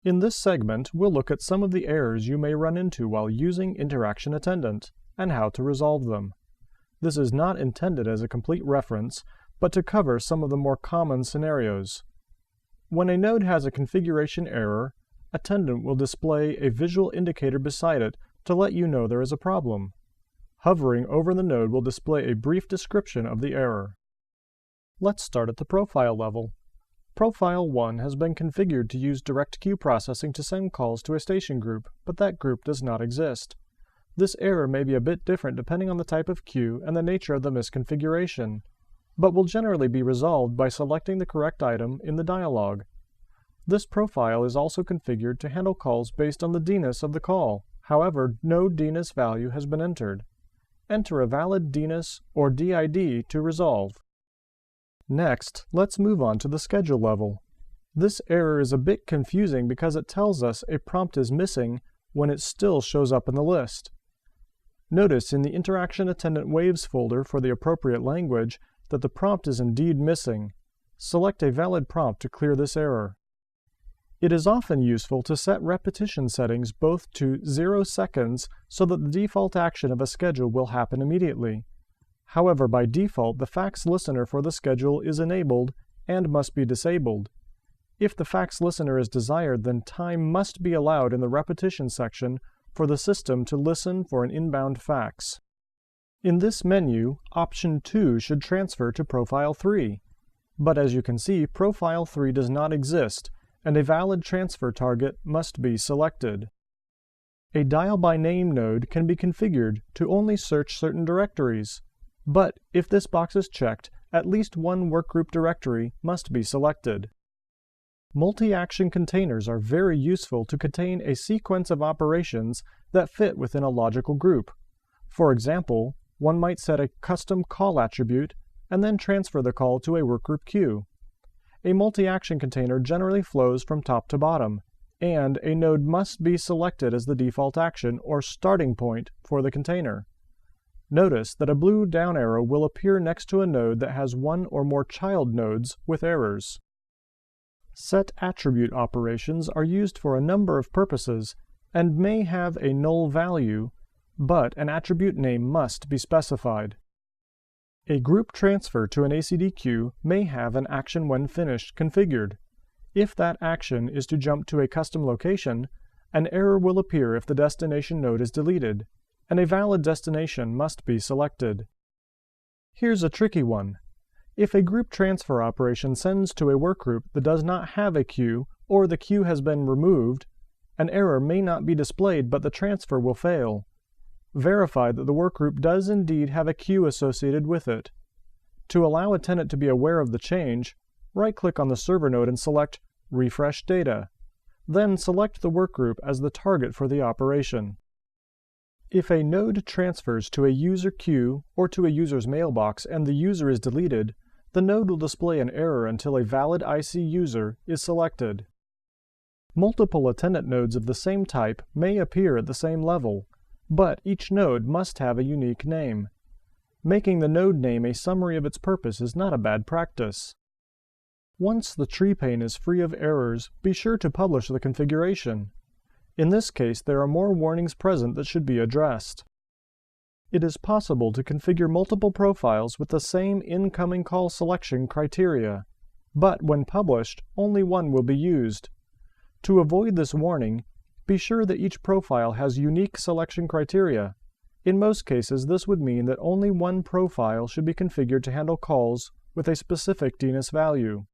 In this segment, we'll look at some of the errors you may run into while using Interaction Attendant, and how to resolve them. This is not intended as a complete reference, but to cover some of the more common scenarios. When a node has a configuration error, Attendant will display a visual indicator beside it to let you know there is a problem. Hovering over the node will display a brief description of the error. Let's start at the profile level. Profile 1 has been configured to use direct queue processing to send calls to a station group, but that group does not exist. This error may be a bit different depending on the type of queue and the nature of the misconfiguration, but will generally be resolved by selecting the correct item in the dialog. This profile is also configured to handle calls based on the DNIS of the call. However, no DNIS value has been entered. Enter a valid DNIS or DID to resolve. Next, let's move on to the schedule level. This error is a bit confusing because it tells us a prompt is missing when it still shows up in the list. Notice in the Interaction Attendant Waves folder for the appropriate language that the prompt is indeed missing. Select a valid prompt to clear this error. It is often useful to set repetition settings both to 0 seconds so that the default action of a schedule will happen immediately. However, by default, the fax listener for the schedule is enabled and must be disabled. If the fax listener is desired, then time must be allowed in the repetition section for the system to listen for an inbound fax. In this menu, option 2 should transfer to Profile 3. But as you can see, Profile 3 does not exist, and a valid transfer target must be selected. A dial-by-name node can be configured to only search certain directories. But if this box is checked, at least one workgroup directory must be selected. MultiAction containers are very useful to contain a sequence of operations that fit within a logical group. For example, one might set a custom call attribute and then transfer the call to a workgroup queue. A multi-action container generally flows from top to bottom, and a node must be selected as the default action or starting point for the container. Notice that a blue down arrow will appear next to a node that has one or more child nodes with errors. Set attribute operations are used for a number of purposes and may have a null value, but an attribute name must be specified. A group transfer to an ACD queue may have an action when finished configured. If that action is to jump to a custom location, an error will appear if the destination node is deleted, and a valid destination must be selected. Here's a tricky one. If a group transfer operation sends to a workgroup that does not have a queue, or the queue has been removed, an error may not be displayed but the transfer will fail. Verify that the workgroup does indeed have a queue associated with it. To allow Attendant to be aware of the change, right-click on the server node and select Refresh Data. Then select the workgroup as the target for the operation. If a node transfers to a user queue or to a user's mailbox and the user is deleted, the node will display an error until a valid IC user is selected. Multiple Attendant nodes of the same type may appear at the same level, but each node must have a unique name. Making the node name a summary of its purpose is not a bad practice. Once the tree pane is free of errors, be sure to publish the configuration. In this case, there are more warnings present that should be addressed. It is possible to configure multiple profiles with the same incoming call selection criteria, but when published, only one will be used. To avoid this warning, be sure that each profile has unique selection criteria. In most cases, this would mean that only one profile should be configured to handle calls with a specific DNIS value.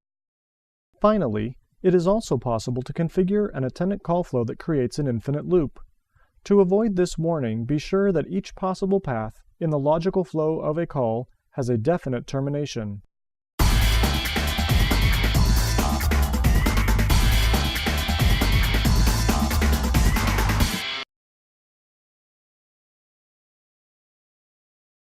Finally, it is also possible to configure an attendant call flow that creates an infinite loop. To avoid this warning, be sure that each possible path in the logical flow of a call has a definite termination.